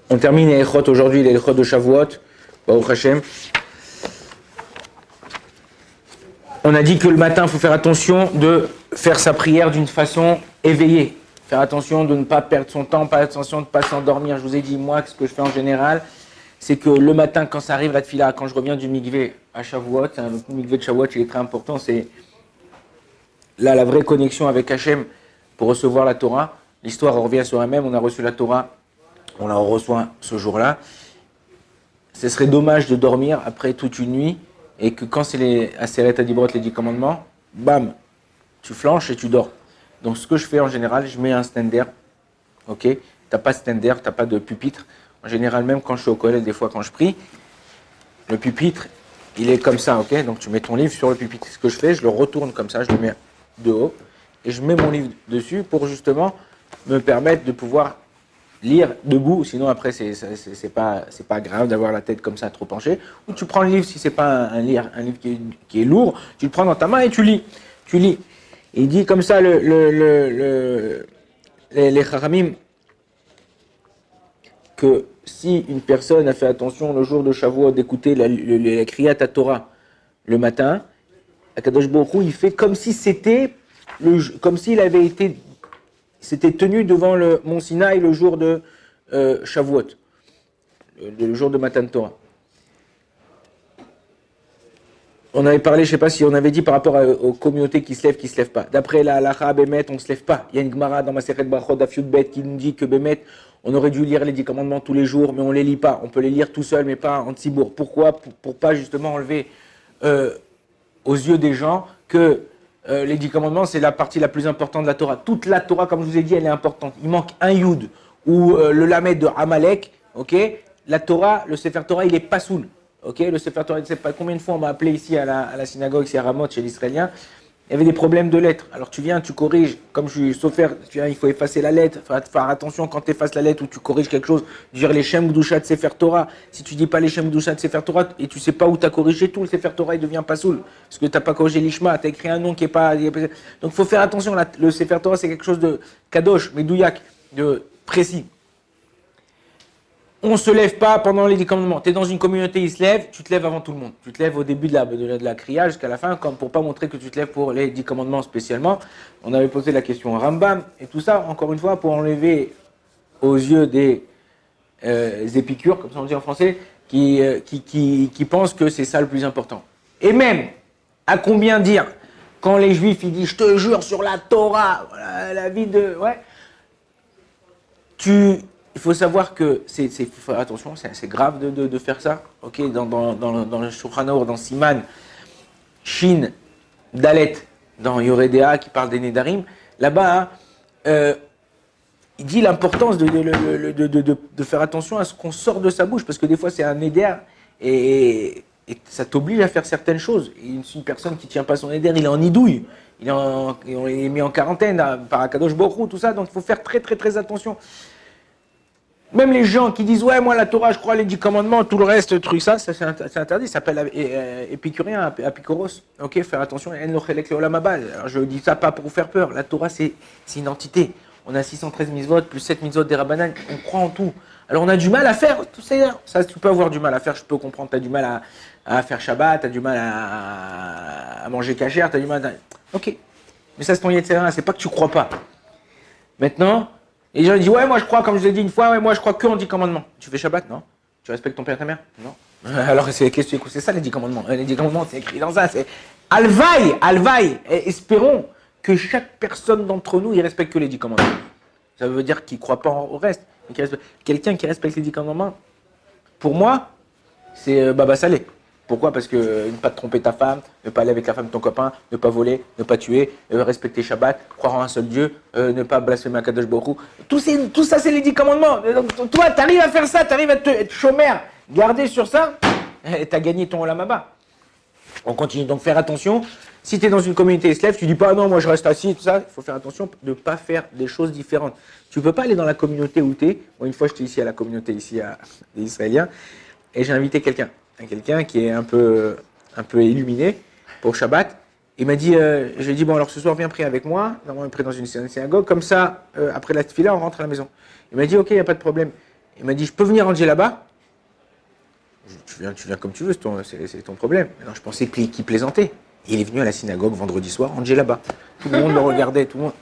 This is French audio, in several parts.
On termine les Echot aujourd'hui, les Echot de Shavuot, Baruch Hashem. On a dit que le matin, il faut faire attention de faire sa prière d'une façon éveillée. Faire attention de ne pas perdre son temps, pas attention de ne pas s'endormir. Je vous ai dit, moi, ce que je fais en général, c'est que le matin, quand ça arrive la tefila, quand je reviens du mikvé à Shavuot, le mikvé de Shavuot, il est très important, c'est là la vraie connexion avec Hachem pour recevoir la Torah. L'histoire revient sur elle-même, on a reçu la Torah, on la reçoit ce jour-là. Ce serait dommage de dormir après toute une nuit et que quand c'est les Aseret Adibrot, les 10 commandements, bam, tu flanches et tu dors. Donc ce que je fais en général, je mets un stender, ok? T'as pas de stender, t'as pas de pupitre. En général, même quand je suis au collège, des fois quand je prie, le pupitre, il est comme ça, ok? Donc tu mets ton livre sur le pupitre. Ce que je fais, je le retourne comme ça, je le mais de haut et je mets mon livre dessus pour justement me permettre de pouvoir lire debout, sinon après c'est pas grave d'avoir la tête comme ça trop penchée. Ou tu prends le livre, si c'est pas un livre qui est lourd, tu le prends dans ta main et tu lis. Et il dit comme ça les Chachamim que si une personne a fait attention le jour de Shavuot d'écouter la Kriyat Torah le matin, Akadosh Baruch Hu, il fait comme si comme s'il avait été s'était tenu devant le mont Sinaï le jour de Shavuot, le jour de Matan Torah. On avait parlé, je ne sais pas si on avait dit par rapport aux communautés qui se lèvent pas. D'après la halacha Bémet, on ne se lève pas. Il y a une Gemara dans Masechet Brachot Daf Yud Bet qui nous dit que Bémet, on aurait dû lire les 10 commandements tous les jours, mais on ne les lit pas. On peut les lire tout seul, mais pas en tzibour. Pourquoi? Pour pas justement enlever aux yeux des gens que les 10 commandements, c'est la partie la plus importante de la Torah. Toute la Torah, comme je vous ai dit, elle est importante. Il manque un Yud ou le Lamed de Amalek, ok? La Torah, le Sefer Torah, il est pas soul. Ok, le Sefer Torah, je ne sais pas combien de fois on m'a appelé ici à la synagogue, ici à Ramoth, chez l'Israélien. Il y avait des problèmes de lettres. Alors tu viens, tu corriges, comme je suis sofer, tu viens, il faut effacer la lettre. Il faut faire attention quand tu effaces la lettre ou tu corriges quelque chose. Dire les Shem Gdusha de Sefer Torah. Si tu dis pas les Shem Gdusha de Sefer Torah et tu sais pas où tu as corrigé tout, le Sefer Torah il devient pas soul. Parce que tu n'as pas corrigé l'Ishma, tu as écrit un nom qui est pas. Donc il faut faire attention. Le Sefer Torah c'est quelque chose de kadosh, medouyak, de précis. On ne se lève pas pendant les 10 commandements. Tu es dans une communauté, ils se lèvent, tu te lèves avant tout le monde. Tu te lèves au début de la criage jusqu'à la fin, comme pour pas montrer que tu te lèves pour les 10 commandements spécialement. On avait posé la question au Rambam, et tout ça, encore une fois, pour enlever aux yeux des épicures, comme ça on dit en français, qui pensent que c'est ça le plus important. Et même, à combien dire, quand les Juifs ils disent « je te jure sur la Torah, la vie de... » Ouais. Il faut savoir que faut faire attention, c'est grave de faire ça. Ok, dans le Shulchan Aruch, dans Siman, Shin, Dalet, dans Yoredea qui parle des Nedarim, là-bas, il dit l'importance de faire attention à ce qu'on sort de sa bouche, parce que des fois c'est un Neder et ça t'oblige à faire certaines choses. Et une personne qui ne tient pas son Neder, il est en idouille, il est mis en quarantaine par Akadosh Baruch Hu, tout ça, donc il faut faire très très très attention. Même les gens qui disent « ouais, moi la Torah, je crois les 10 commandements, tout le reste, le truc, ça c'est interdit, ça s'appelle épicurien, apikoros. Ok, faire attention, alors je dis ça pas pour vous faire peur, la Torah c'est une entité. On a 613 mitzvot, plus 7 mitzvot des Rabbanan, on croit en tout. Alors on a du mal à faire, tout ça tu peux avoir du mal à faire, je peux comprendre, tu as du mal à faire Shabbat, tu as du mal à manger cachère, tu as du mal à... Ok, mais ça c'est ton Yetzirah, c'est pas que tu crois pas. Maintenant... Et les gens disent, ouais, moi je crois, comme je vous ai dit une fois, ouais, moi je crois que en 10 commandements. Tu fais Shabbat, non? Tu respectes ton père et ta mère? Non. Alors c'est ça les 10 commandements. Les 10 commandements, c'est écrit dans ça, c'est Alvaï. Et espérons que chaque personne d'entre nous, il respecte que les 10 commandements. Ça veut dire qu'il ne croit pas au reste. Quelqu'un qui respecte les 10 commandements, pour moi, c'est Baba Salé. Pourquoi? Parce que ne pas te tromper ta femme, ne pas aller avec la femme de ton copain, ne pas voler, ne pas tuer, respecter Shabbat, croire en un seul Dieu, ne pas blasphémer Akadosh Baruch Hu. Tout ça, c'est les 10 commandements. Donc, toi, tu arrives à faire ça, tu arrives à être chômeur, garder sur ça, et tu as gagné ton Olam Haba. On continue, donc faire attention. Si tu es dans une communauté esclave, tu dis pas non, moi je reste assis, tout ça. Il faut faire attention de ne pas faire des choses différentes. Tu ne peux pas aller dans la communauté où tu es. Bon, une fois, j'étais ici à la communauté ici des Israéliens, et j'ai invité quelqu'un qui est un peu illuminé pour Shabbat. Il m'a dit, je lui ai dit, bon alors ce soir viens prier avec moi, normalement il prie dans une synagogue, comme ça, après la tefila, on rentre à la maison. Il m'a dit, ok, il n'y a pas de problème. Il m'a dit, je peux venir ranger là-bas? Tu viens comme tu veux, c'est ton problème. Mais non, je pensais qu'il plaisantait. Il est venu à la synagogue vendredi soir, ranger là-bas. Tout le monde le regardait, tout le monde.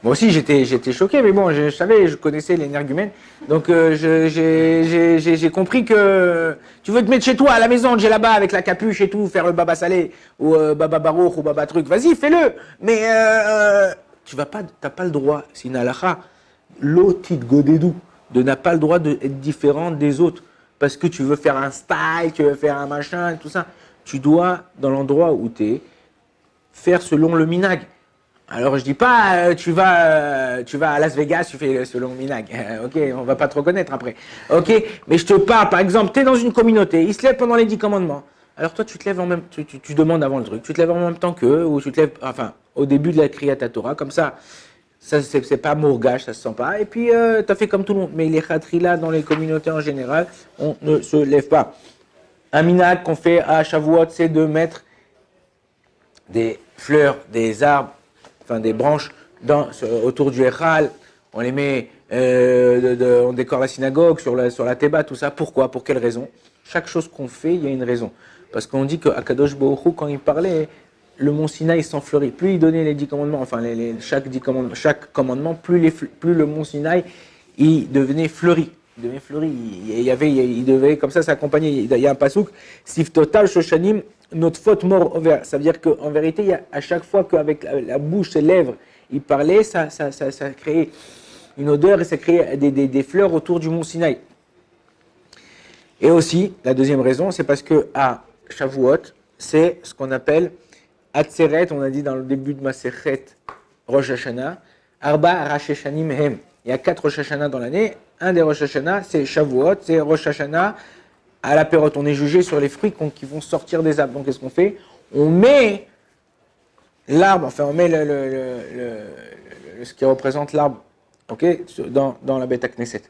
Moi aussi, j'étais choqué, mais bon, je savais, je connaissais l'énergumène. Donc, j'ai compris que tu veux te mettre chez toi, à la maison, ranger là-bas, avec la capuche et tout, faire le baba salé, ou baba barouk, ou baba truc. Vas-y, fais-le. Mais t'as pas le droit, c'est une halakha, l'otit godedou, de n'a pas le droit d'être différent des autres. Parce que tu veux faire un style, tu veux faire un machin, tout ça. Tu dois, dans l'endroit où tu es, faire selon le minag. Alors je dis pas, tu vas à Las Vegas, tu fais selon le minag. Ok, on va pas te reconnaître après. Ok, mais je te parle, par exemple, tu es dans une communauté, ils se lèvent pendant les 10 commandements. Alors toi, tu te lèves en même, tu demandes avant le truc, tu te lèves en même temps qu'eux, ou tu te lèves, enfin, au début de la Kriyat Torah, comme ça c'est pas mourgage, ça se sent pas. Et puis, tu as fait comme tout le monde. Mais les khatrila dans les communautés en général, on ne se lève pas. Un minag qu'on fait à Shavuot, c'est de mettre des fleurs, des arbres, enfin des branches autour du Echal. On les met, on décore la synagogue sur la Théba, tout ça. Pourquoi? Pour quelle raison? Chaque chose qu'on fait, il y a une raison. Parce qu'on dit qu'Akadosh Baruch Hu, quand il parlait, le mont Sinaï s'enfleurit. Plus il donnait les 10 commandements, enfin chaque commandement, plus le mont Sinaï il devenait fleuri. Il devenait fleuri. Il devait comme ça s'accompagner. Il y a un pasouk, Sif total Shoshanim, notre faute mort ouvert. Ça veut dire qu'en vérité, à chaque fois qu'avec la bouche, ses lèvres, il parlait, ça créait une odeur et ça créait des fleurs autour du mont Sinaï. Et aussi, la deuxième raison, c'est parce que à Shavuot, c'est ce qu'on appelle Atzeret, on a dit dans le début de Masechet Rosh Hashanah, Arba Rosh Hashanim Hem. Il y a 4 Rosh Hashanah dans l'année. Un des Rosh Hashanah, c'est Shavuot, c'est Rosh Hashanah à la période. On est jugé sur les fruits qui vont sortir des arbres. Donc qu'est-ce qu'on fait? On met l'arbre, enfin on met ce qui représente l'arbre, ok, dans la Beth Knesset.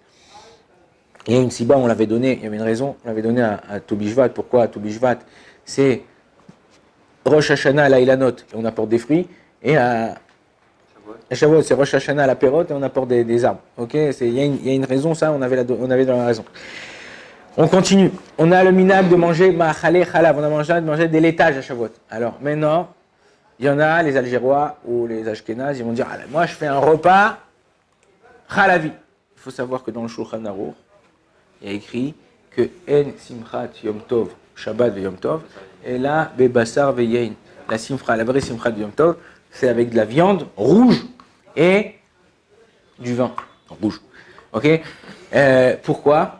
Il y a une siba, on l'avait donné, il y avait une raison, on l'avait donné à Toubishvat. Pourquoi à Toubishvat? C'est Rosh Hashanah à la Ilanot, et on apporte des fruits, et à Shavuot, c'est Rosh Hashanah à la Pérot, et on apporte des arbres. Ok, il y a une raison, ça, on avait dans la raison. On continue. On a le minag de manger ma'achale chalav, on a de manger des laitages à Shavuot. Alors maintenant, il y en a, les Algérois ou les Ashkénazes, ils vont dire, moi je fais un repas chalavi. Il faut savoir que dans le Shulchan Aruch, il y a écrit que En Simchat Yom Tov, Shabbat ve Yom Tov, et là, Bebassar ve Yain. La vraie Simchat de Yom Tov, c'est avec de la viande rouge et du vin rouge. Ok? Pourquoi?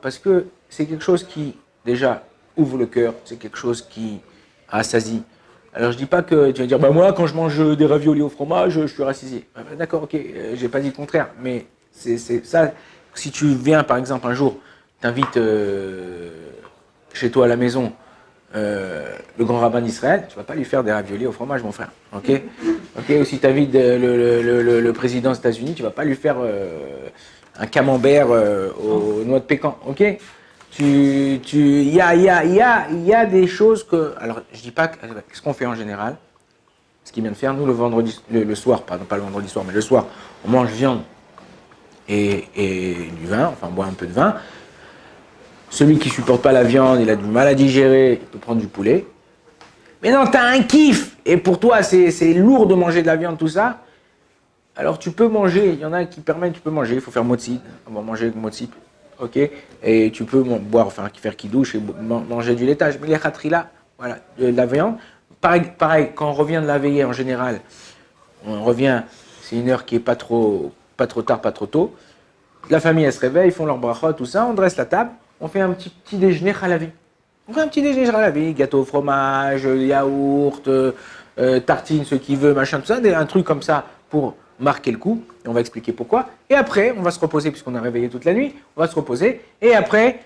Parce que c'est quelque chose qui, déjà, ouvre le cœur, c'est quelque chose qui rassasie. Alors je dis pas que tu vas dire, moi quand je mange des raviolis au fromage, je suis rassasié. D'accord, ok, j'ai pas dit le contraire, mais c'est ça. Si tu viens par exemple un jour, t'invites chez toi à la maison le grand rabbin d'Israël, tu vas pas lui faire des raviolis au fromage, mon frère. Ok, ou si t'invites le président des États-Unis, tu vas pas lui faire un camembert aux noix de pécan. Ok. Il y a des choses que. Alors, je dis pas. Qu'est-ce qu'on fait en général? Ce qu'il vient de faire, nous, le vendredi, le soir, pardon, pas le vendredi soir, mais le soir, on mange viande et du vin, enfin, on boit un peu de vin. Celui qui supporte pas la viande, il a du mal à digérer, il peut prendre du poulet. Mais non, tu as un kiff! Et pour toi, c'est lourd de manger de la viande, tout ça. Alors, tu peux manger, il y en a qui permettent, tu peux manger, il faut faire motzi, on va manger motzi. Ok, et tu peux boire, enfin faire kidouche et manger du laitage. Mais les khatrila, voilà, de la viande. Pareil, quand on revient de la veillée en général, on revient, c'est une heure qui est pas trop tard, pas trop tôt. La famille elle se réveille, ils font leur brachot, tout ça, on dresse la table, on fait un petit déjeuner chalavi. On fait un petit déjeuner chalavi, gâteau au fromage, yaourt, tartine, ce qui veut, machin, tout ça, un truc comme ça pour marquer le coup, et on va expliquer pourquoi. Et après, on va se reposer, puisqu'on a réveillé toute la nuit, on va se reposer, et après,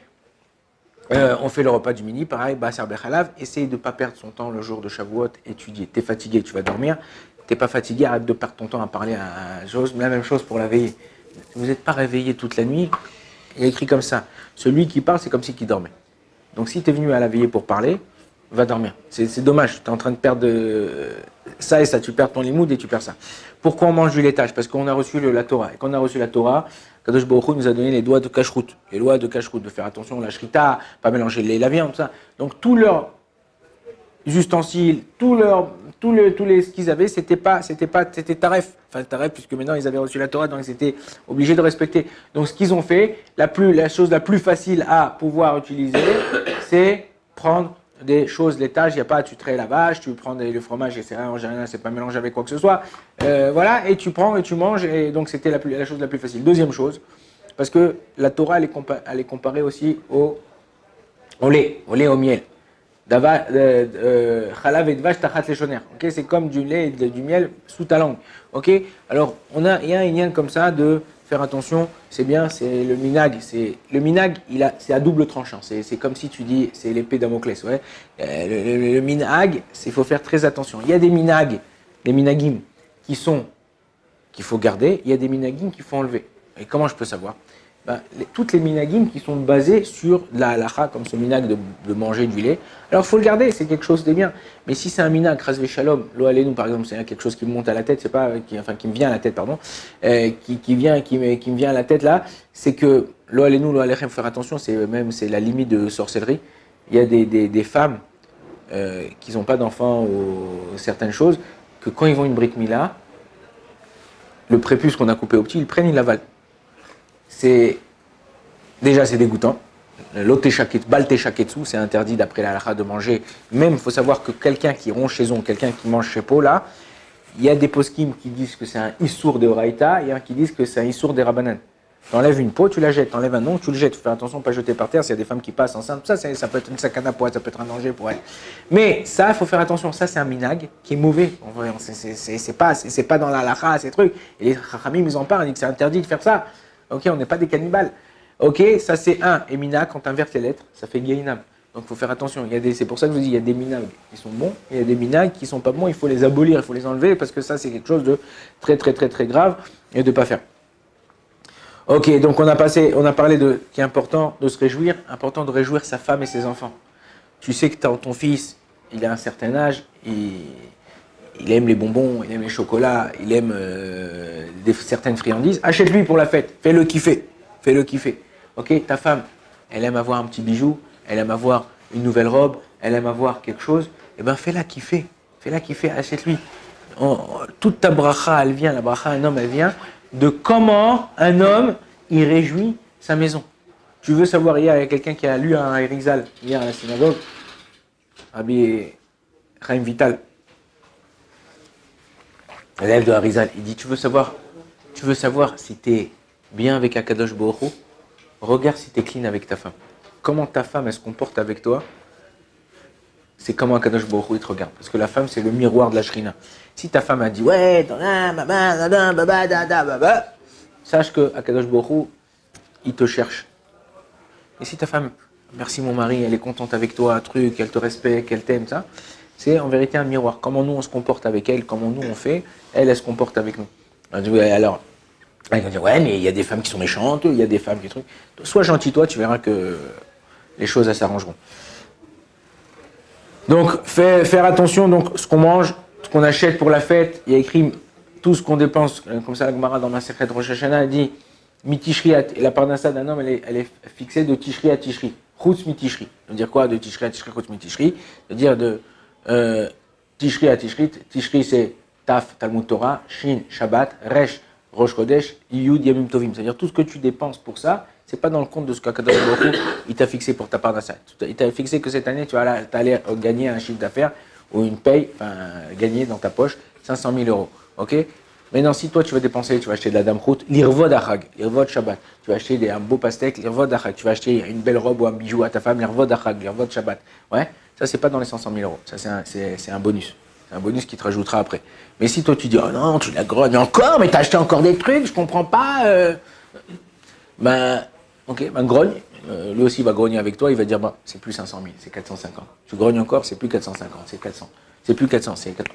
on fait le repas du midi, pareil, Bassar Bechalav, essaye de ne pas perdre son temps le jour de Shavuot, étudier. T'es fatigué, tu vas dormir, t'es pas fatigué, arrête de perdre ton temps à parler à chose, la même chose pour la veillée. Vous n'êtes pas réveillé toute la nuit, il est écrit comme ça, celui qui parle, c'est comme si il dormait. Donc si tu es venu à la veillée pour parler, va dormir. C'est dommage, tu es en train de perdre ça et ça, tu perds ton limoud et tu perds ça. Pourquoi on mange du laitage? Parce qu'on a reçu la Torah. Et quand on a reçu la Torah, Kadosh Baruch Hu nous a donné les lois de cache-route. Les lois de cache-route, de faire attention à la shrita, pas mélanger le lait et la viande, tout ça. Donc tous leurs ustensiles, ce qu'ils avaient, c'était taref. Enfin, taref, puisque maintenant ils avaient reçu la Torah, donc ils étaient obligés de respecter. Donc ce qu'ils ont fait, la chose la plus facile à pouvoir utiliser, c'est prendre des choses laitage, il n'y a pas, tu traites la vache, tu prends le fromage et c'est rien, en général, c'est pas mélangé avec quoi que ce soit. Voilà, et tu prends et tu manges, et donc c'était la chose la plus facile. Deuxième chose, parce que la Torah, elle est comparée aussi au lait, au miel. Chalav et dvash tachat leshoner. Ok, c'est comme du lait et du miel sous ta langue. Ok, alors il y a un lien comme ça de faire attention. C'est bien, c'est le minag. Le minag, c'est à double tranchant. C'est comme si tu dis, c'est l'épée Damoclès. Ouais. Le minag, il faut faire très attention. Il y a des minag, des minagim qu'il faut garder. Il y a des minagim qu'il faut enlever. Et comment je peux savoir? Toutes les minagim qui sont basées sur la halacha, comme ce minag de manger du lait, alors il faut le garder, c'est quelque chose de bien. Mais si c'est un minag, rasvé shalom, lo alenu par exemple, c'est quelque chose qui me monte à la tête, c'est pas, qui me vient à la tête, pardon, qui me vient à la tête là, c'est que lo alenu, lo alechem, faire attention, c'est la limite de sorcellerie. Il y a des femmes qui n'ont pas d'enfants ou certaines choses, que quand ils vont une brit mila, le prépuce qu'on a coupé au petit, ils prennent, ils l'avalent. C'est dégoûtant. Bal techaketsu, c'est interdit d'après la halakha de manger. Même, il faut savoir que quelqu'un qui ronge chez eux, quelqu'un qui mange chez Pau, là, il y a des poskim qui disent que c'est un issour de Horaïta, et un qui disent que c'est un issour des Rabbanan. Tu enlèves une peau, tu la jettes. Tu enlèves un nom, tu le jettes. Il faut faire attention, pas jeter par terre. S'il y a des femmes qui passent enceintes, ça peut être une sakana pour elle, ça peut être un danger pour elle. Mais ça, il faut faire attention. Ça, c'est un minag qui est mauvais. C'est pas dans la halakha, ces trucs. Et les chachamim, ils en parlent, ils disent que c'est interdit de faire ça. Ok, on n'est pas des cannibales. Ok, ça c'est un. Et mina, quand tu inverses les lettres, ça fait gainam. Donc il faut faire attention. C'est pour ça que je vous dis, il y a des minags qui sont bons, et il y a des minags qui sont pas bons. Il faut les abolir, il faut les enlever, parce que ça c'est quelque chose de très très très très grave et de ne pas faire. Ok, donc on a parlé de qui est important de se réjouir, important de réjouir sa femme et ses enfants. Tu sais que ton fils, il a un certain âge, il aime les bonbons, il aime les chocolats, il aime certaines friandises. Achète-lui pour la fête, fais-le kiffer. Ok, ta femme, elle aime avoir un petit bijou, elle aime avoir une nouvelle robe, elle aime avoir quelque chose. Eh bien, fais-la kiffer, achète-lui. Toute ta bracha, elle vient, la bracha, un homme, elle vient de comment un homme, il réjouit sa maison. Tu veux savoir, hier, il y a quelqu'un qui a lu un Erizal, hier à la synagogue, Rabbi Chaim Vital, l'élève de Harizal, il dit, tu veux savoir si tu es bien avec Akadosh Baruch Hu, regarde si tu es clean avec ta femme. Comment ta femme, elle se comporte avec toi, c'est comment Akadosh Baruch Hu, il te regarde. Parce que la femme, c'est le miroir de la shrina. Si ta femme a dit, ouais, sache que Akadosh Baruch Hu, il te cherche. Et si ta femme, merci mon mari, elle est contente avec toi, elle te respecte, elle t'aime, ça, c'est en vérité un miroir. Comment nous on se comporte avec elle, comment nous on fait, elle se comporte avec nous. Alors, elle va dire, ouais, mais il y a des femmes qui sont méchantes, il y a des femmes qui trucs. Sois gentil, toi, tu verras que les choses, elles s'arrangeront. Donc, faire attention, donc, ce qu'on mange, ce qu'on achète pour la fête, il y a écrit tout ce qu'on dépense, comme ça, la Gemara dans ma secrète Rosh Hashanah, elle dit, mitishri, et la parnassa d'un homme, elle est fixée de tishri à tishri. Chutz mitishri. Ça veut dire quoi, de tishri à tishri, chutz mitishri? Ça veut dire de tishri à tishri. Tishri, c'est taf, Talmud Torah, shin, Shabbat, resh, Rosh Chodesh, Yud, Yamim Tovim. C'est-à-dire tout ce que tu dépenses pour ça, c'est pas dans le compte de ce qu'Akadosh Baruch Hu, il t'a fixé pour ta parnassa. Il t'a fixé que cette année, tu vas aller gagner un chiffre d'affaires ou une paye, enfin, gagner dans ta poche 500 000 euros. Ok? Maintenant, si toi tu vas dépenser, tu vas acheter de la damrout, l'irvod achag, l'irvod Shabbat. Tu vas acheter un beau pastèque, l'irvod achag. Tu vas acheter une belle robe ou un bijou à ta femme, l'irvod achag, l'irvod Shabbat. Ouais, ça c'est pas dans les 500 000 euros. Ça c'est un bonus. C'est un bonus qui te rajoutera après. Mais si toi tu dis, oh non, tu la grognes encore, mais t'as acheté encore des trucs, je comprends pas. Grogne. Lui aussi va grogner avec toi, il va dire, c'est plus 500 000, c'est 450. Tu grognes encore, c'est plus 450, c'est 400. C'est plus 400, c'est 400.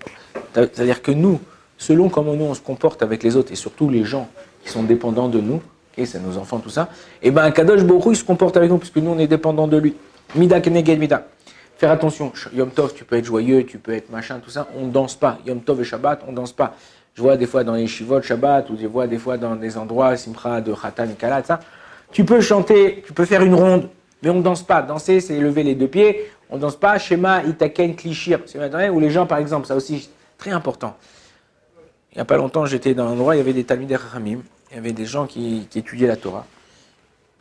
C'est-à-dire que nous, selon comment nous on se comporte avec les autres, et surtout les gens qui sont dépendants de nous, okay, c'est nos enfants, tout ça, et Kadosh Baruch Hu, il se comporte avec nous, puisque nous on est dépendants de lui. Mida keneged mida. Faire attention, Yom Tov, tu peux être joyeux, tu peux être machin, tout ça, on ne danse pas. Yom Tov et Shabbat, on ne danse pas. Je vois des fois dans les shivot Shabbat, ou je vois des fois dans des endroits, Simcha de Khatan et Kala, ça. Tu peux chanter, tu peux faire une ronde, mais on ne danse pas. Danser, c'est lever les deux pieds. On ne danse pas. Shema, Itaken, Klishir. C'est maintenant où les gens, par exemple, ça aussi, très important. Il n'y a pas longtemps, j'étais dans un endroit, il y avait des Talmidei Chachamim. Il y avait des gens qui étudiaient la Torah.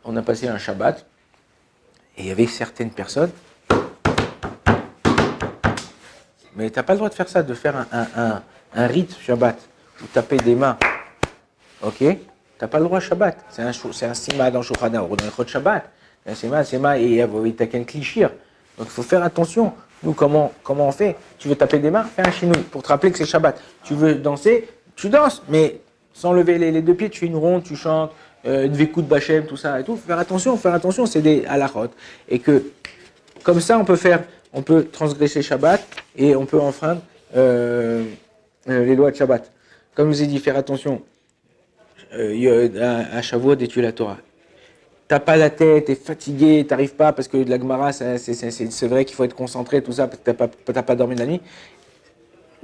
On a passé un Shabbat. Et il y avait certaines personnes. Mais tu n'as pas le droit de faire ça, de faire un rite Shabbat, ou taper des mains. Ok? Tu n'as pas le droit Shabbat. C'est un sima dans Shulchan Aruch, dans le Shabbat. Un sima, et il y a qu'un klishir. Donc il faut faire attention. Nous, comment on fait? Tu veux taper des mains? Fais un chinouille pour te rappeler que c'est Shabbat. Tu veux danser? Tu danses, mais sans lever les deux pieds, tu fais une ronde, tu chantes, une vécoute bachem, tout ça et tout. Faire attention, c'est des halachot. Et que, comme ça, on peut transgresser Shabbat et on peut enfreindre les lois de Shabbat. Comme je vous ai dit, faire attention à Shavuot d'étudier la Torah. T'as pas la tête, t'es fatigué, t'arrives pas parce que de la Gemara, c'est vrai qu'il faut être concentré, tout ça, parce que t'as pas dormi de la nuit.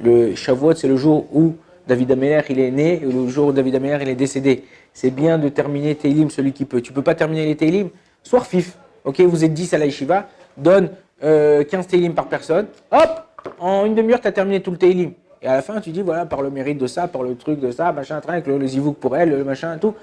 Le Shavuot, c'est le jour où David Améler, il est né, et le jour où David Améler, il est décédé. C'est bien de terminer Teilim, celui qui peut. Tu peux pas terminer les Teilim, sois fif. Ok, vous êtes 10 à la yeshiva, donne 15 Teilim par personne. Hop, en une demi-heure, tu as terminé tout le Teilim. Et à la fin, tu dis, voilà, par le mérite de ça, par le truc de ça, machin, avec le zivouk pour elle, le machin, tout.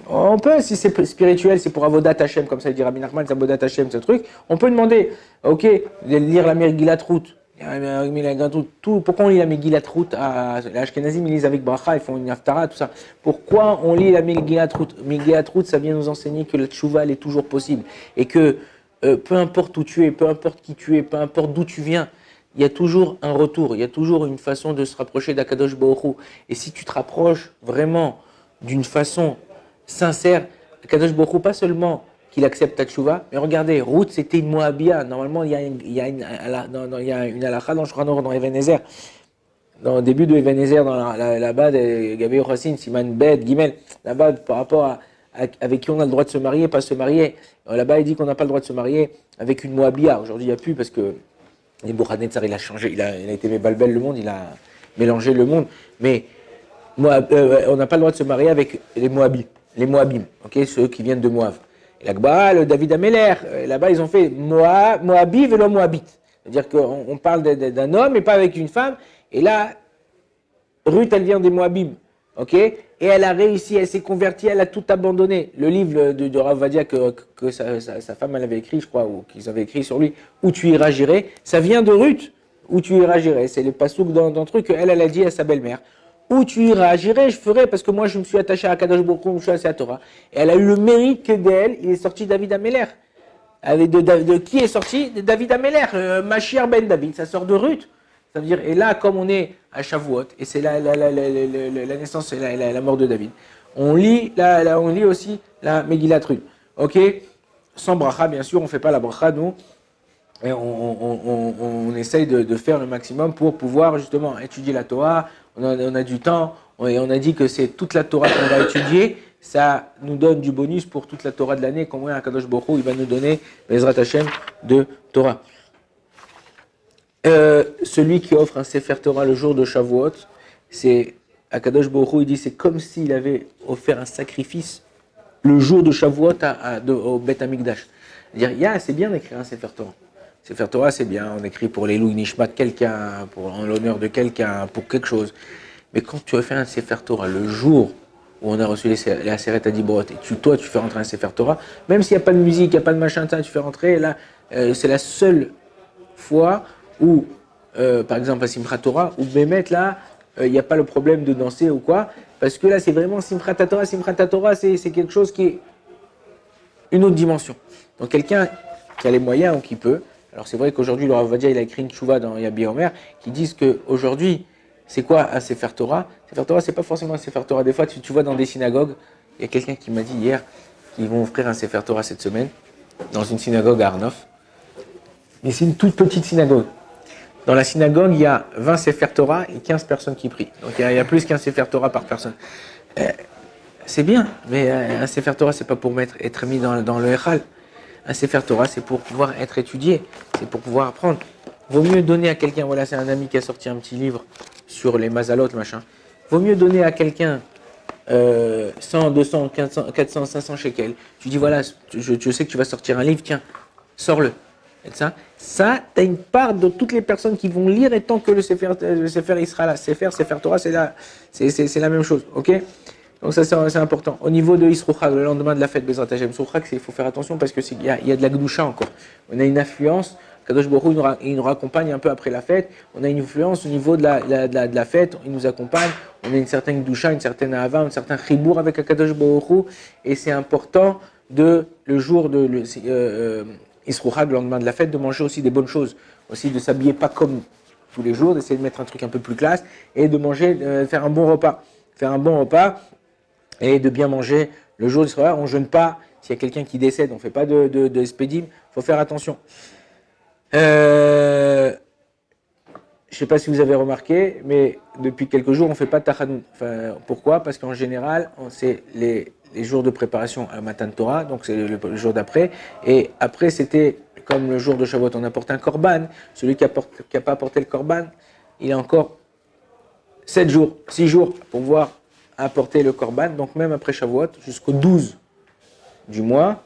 On peut, si c'est spirituel, c'est pour Avodat Hashem, comme ça dit Rabbi Nachman, c'est Avodat Hashem, ce truc. On peut demander, ok, de lire la Megillat Ruth. Pourquoi on lit la Megillat Ruth à l'Ashkenazim, ils lisent avec Bracha, ils font une Haftara, tout ça. Pourquoi on lit la Megillat Ruth? Megillat Ruth, ça vient nous enseigner que la tchouva, elle est toujours possible. Et que peu importe où tu es, peu importe qui tu es, peu importe d'où tu viens, il y a toujours un retour, il y a toujours une façon de se rapprocher d'Akadosh Baruch Hu. Et si tu te rapproches vraiment d'une façon sincère, Akadosh Baruch Hu, pas seulement qu'il accepte ta tchouva, mais regardez, Ruth c'était une Moabia. Normalement, il y a une halakha dans Shulchan Aruch, dans Even Ezer. Dans le début de Even Ezer, là-bas, Gabi Yochassin, Siman Bet, Gimel, là-bas, par rapport avec qui on a le droit de se marier, pas se marier. Là-bas, il dit qu'on n'a pas le droit de se marier avec une Moabia. Aujourd'hui, il n'y a plus parce que Nebuchadnezzar, il a changé, il a été mébalbel le monde, il a mélangé le monde. Mais on n'a pas le droit de se marier avec les Moabim, okay, ceux qui viennent de Moab. Et là-bas, le David Améler, là-bas, ils ont fait Moabi velo Moabite. C'est-à-dire qu'on parle d'un homme et pas avec une femme. Et là, Ruth, elle vient des Moabim. Ok, et elle a réussi, elle s'est convertie, elle a tout abandonné. Le livre de Rav Vadia que sa femme elle avait écrit, je crois, ou qu'ils avaient écrit sur lui, Où tu iras, j'irai, ça vient de Ruth, Où tu iras, j'irai. C'est le pasouk d'un truc qu'elle a dit à sa belle-mère. Où tu iras, j'irai, je ferai, parce que moi je me suis attaché à Kadosh Baruch Hu, je suis attaché à Torah. Et elle a eu le mérite que d'elle, il est sorti David Améler. De qui est sorti? De David Améler, Mashiach ben David, ça sort de Ruth. Ça veut dire, et là, comme on est à Shavuot, et c'est la naissance et la mort de David, on lit aussi la Megillat Ruth. Ok? Sans bracha, bien sûr, on ne fait pas la bracha, nous. Et on essaye de faire le maximum pour pouvoir justement étudier la Torah. On a du temps, et on a dit que c'est toute la Torah qu'on va étudier. Ça nous donne du bonus pour toute la Torah de l'année. Comme un Kadosh Baruch Hu, il va nous donner Bezrat Hashem de Torah. Celui qui offre un Sefer Torah le jour de Shavuot, c'est Akadosh Baruch Hu, il dit c'est comme s'il avait offert un sacrifice le jour de Shavuot au Beth Amikdash. C'est-à-dire, c'est bien d'écrire un Sefer Torah. Sefer Torah, c'est bien, on écrit pour les Louis Nishmat quelqu'un, en l'honneur de quelqu'un, pour quelque chose. Mais quand tu as fait un Sefer Torah le jour où on a reçu les Aseret Adibrot, et toi tu fais rentrer un Sefer Torah, même s'il n'y a pas de musique, il n'y a pas de machin, tu fais rentrer, là, c'est la seule fois où, par exemple à Simchat Torah, où Bémet, là, il n'y a pas le problème de danser ou quoi, parce que là c'est vraiment Simchat Torah. Simchat Torah, c'est quelque chose qui est une autre dimension. Donc quelqu'un qui a les moyens ou qui peut, alors c'est vrai qu'aujourd'hui le Rav Vadia, il a écrit une tchouva dans Yabi Omer, qui disent qu'aujourd'hui, c'est quoi un Sefer Torah? Sefer Torah, c'est pas forcément un Sefer Torah. Des fois, tu vois dans des synagogues, il y a quelqu'un qui m'a dit hier qu'ils vont offrir un Sefer Torah cette semaine, dans une synagogue à Arnof. Mais c'est une toute petite synagogue. Dans la synagogue, il y a 20 Sefer Torah et 15 personnes qui prient. Donc il y a plus qu'un Sefer Torah par personne. C'est bien, mais un Sefer Torah, c'est pas pour être mis dans le Echal. Un Sefer Torah, c'est pour pouvoir être étudié, c'est pour pouvoir apprendre. Vaut mieux donner à quelqu'un, voilà, c'est un ami qui a sorti un petit livre sur les mazalot, machin. Vaut mieux donner à quelqu'un 100, 200, 400, 500 shekels. Tu dis, voilà, je sais que tu vas sortir un livre, tiens, sors-le. Et ça, tu as une part de toutes les personnes qui vont lire, et tant que le Sefer il sera là. Sefer Torah, c'est la même chose, ok? Donc ça, c'est important. Au niveau de Isrouchag, le lendemain de la fête Bezrat Hashem, Isrouchag, il faut faire attention parce qu'il y a de la Gdusha encore. On a une influence, Kadosh Baruch Hu, il nous raccompagne un peu après la fête. On a une influence au niveau de la fête, il nous accompagne. On a une certaine Gdusha, une certaine Ahava, un certain Chibour avec Kadosh Baruch Hu. Et c'est important le jour de Isrouchag, le lendemain de la fête, de manger aussi des bonnes choses. Aussi de s'habiller pas comme tous les jours, d'essayer de mettre un truc un peu plus classe et de manger, faire un bon repas. Faire un bon repas et de bien manger le jour du soir. On ne jeûne pas. S'il y a quelqu'un qui décède, on ne fait pas de spédim. Il faut faire attention. Je ne sais pas si vous avez remarqué, mais depuis quelques jours, on ne fait pas de tachanoun. Enfin, pourquoi? Parce qu'en général, c'est les jours de préparation à Matan Torah, donc c'est le jour d'après. Et après, c'était comme le jour de Shavuot, on apporte un korban. Celui qui n'a pas apporté le korban, il a encore 7 jours, 6 jours pour pouvoir apporter le korban. Donc même après Shavuot, jusqu'au 12 du mois,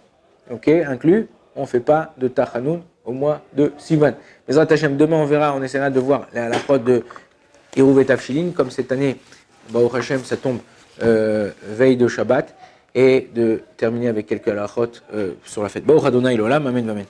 ok, inclus, on ne fait pas de tachanoun au mois de Sivan. Mais demain on verra, on essaiera de voir la prod de Hérouv et Tafshilin, comme cette année, Baruch Hashem, ça tombe veille de Shabbat, et de terminer avec quelques halachot sur la fête. Baruch Adonai l'olam, amen, amen.